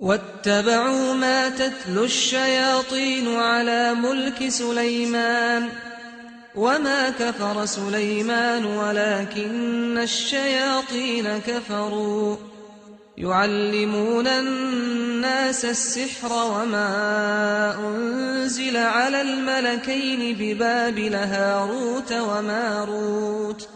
واتبعوا ما تتلو الشياطين على ملك سليمان وما كفر سليمان ولكن الشياطين كفروا يعلمون الناس السحر وما أنزل على الملكين ببابل هاروت وماروت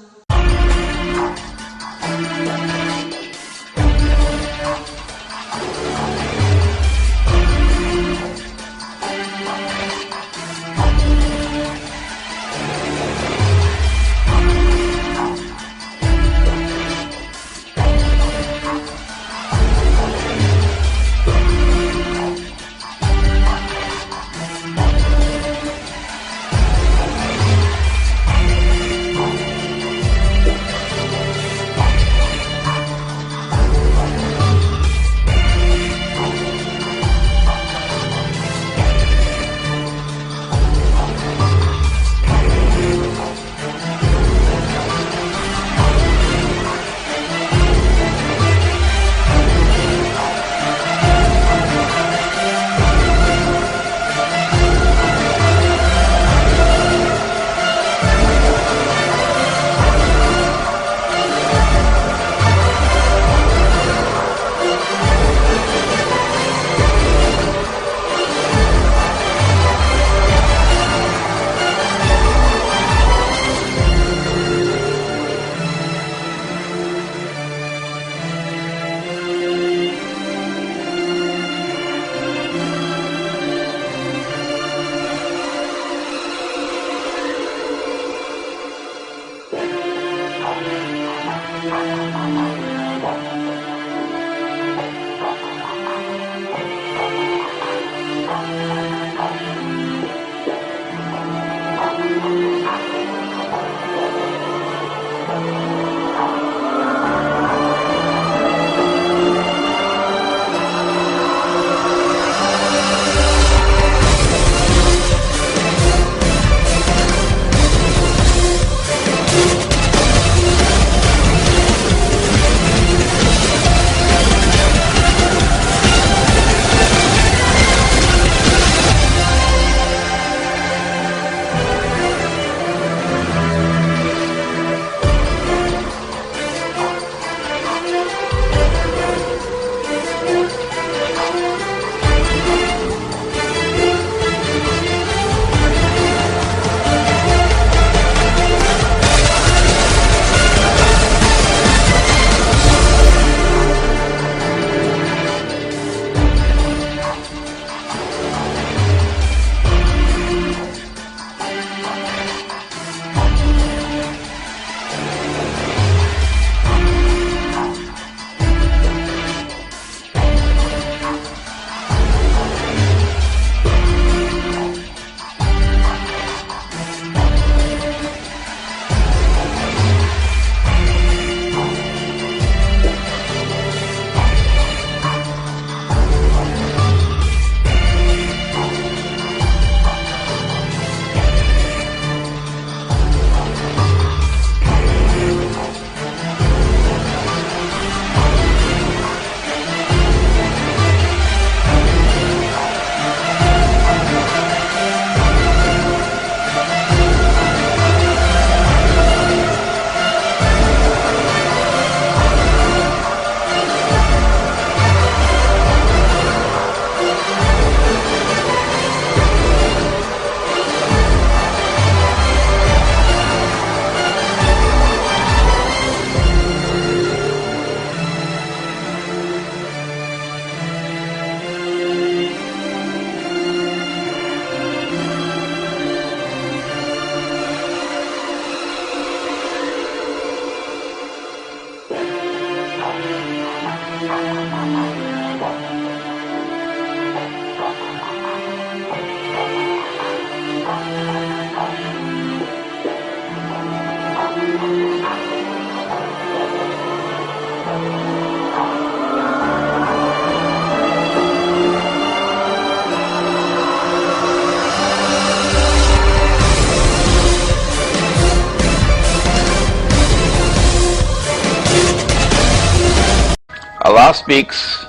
Allah speaks,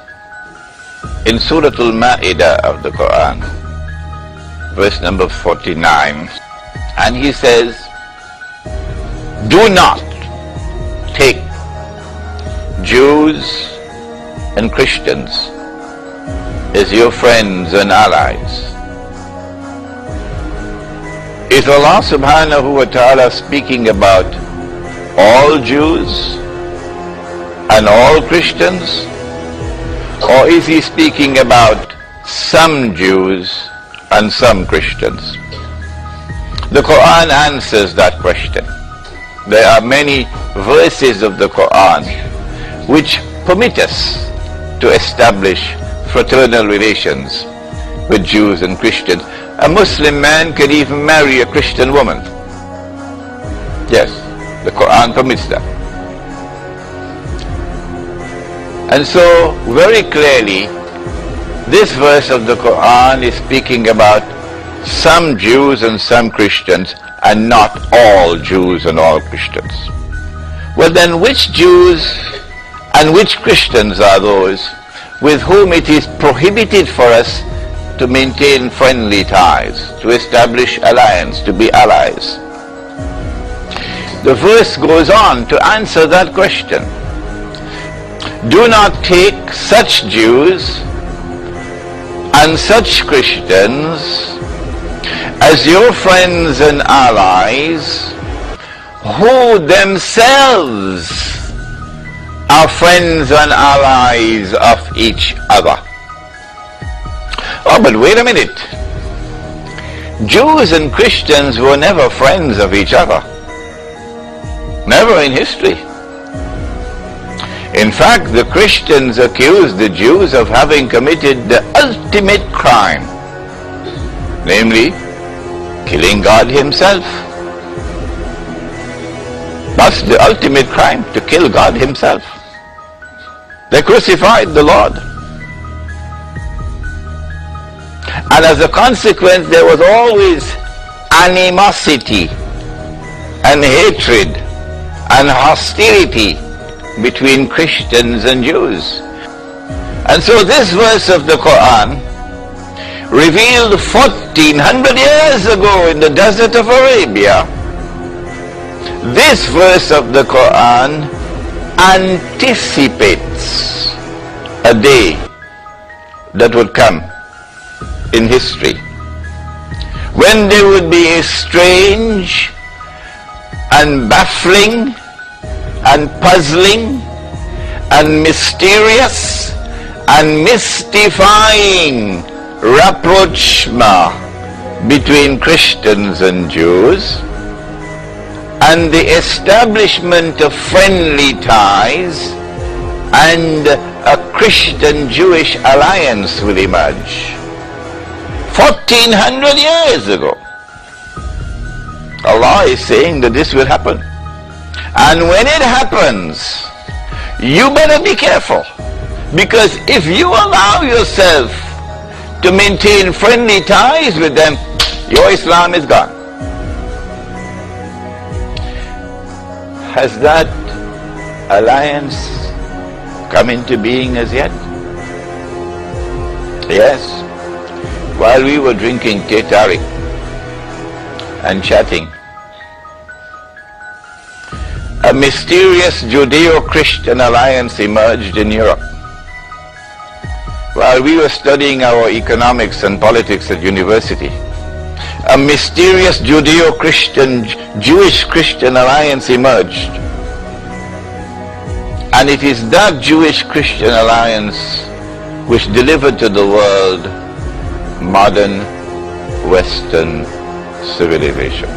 in Surah Al-Ma'idah of the Quran, verse number 49, and he says, do not take Jews and Christians as your friends and allies. Is Allah subhanahu wa ta'ala speaking about all Jews and all Christians? Or is he speaking about some Jews and some Christians? The Quran answers that question. There are many verses of the Quran which permit us to establish fraternal relations with Jews and Christians. A Muslim man can even marry a Christian woman. Yes, the Quran permits that. And so, very clearly, this verse of the Quran is speaking about some Jews and some Christians, and not all Jews and all Christians. Well then, which Jews and which Christians are those with whom it is prohibited for us to maintain friendly ties, to establish alliance, to be allies? The verse goes on to answer that question. Do not take such Jews and such Christians as your friends and allies who themselves are friends and allies of each other. Oh, but wait a minute. Jews and Christians were never friends of each other. Never in history. In fact, the Christians accused the Jews of having committed the ultimate crime, namely, killing God himself. That's the ultimate crime, to kill God himself. They crucified the Lord. And as a consequence, there was always animosity and hatred and hostility between Christians and Jews. And so this verse of the Quran, revealed 1400 years ago in the desert of Arabia, this verse of the Quran anticipates a day that would come in history when there would be a strange and baffling and puzzling and mysterious and mystifying rapprochement between Christians and Jews, and the establishment of friendly ties and a Christian-Jewish alliance will emerge. 1400 years ago, Allah is saying that this will happen. And when it happens, you better be careful, because if you allow yourself to maintain friendly ties with them, your Islam is gone. Has that alliance come into being as yet? Yes. While we were drinking teh tarik and chatting, a mysterious Judeo-Christian alliance emerged in Europe. While we were studying our economics and politics at university, a mysterious Judeo-Christian, Jewish-Christian alliance emerged. And it is that Jewish-Christian alliance which delivered to the world modern Western civilization.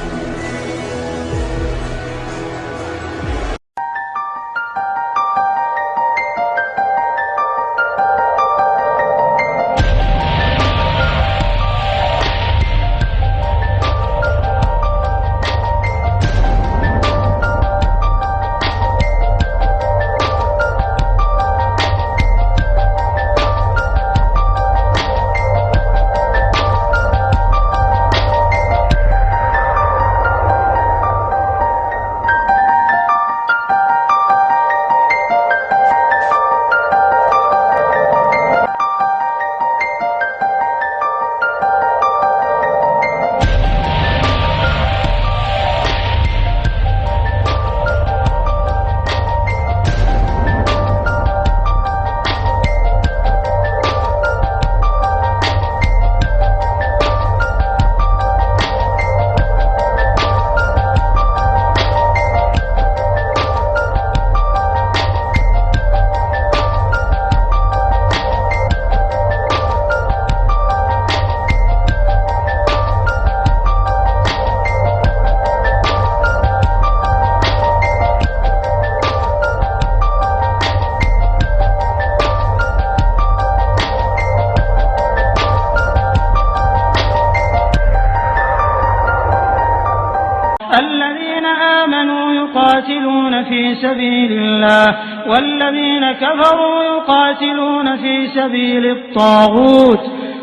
يقاتلون في سبيل الله والذين كفروا يقاتلون في سبيل الطاغوت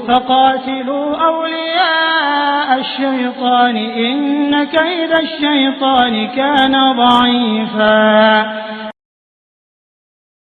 فقاتلوا أولياء الشيطان إن كيد الشيطان كان ضعيفا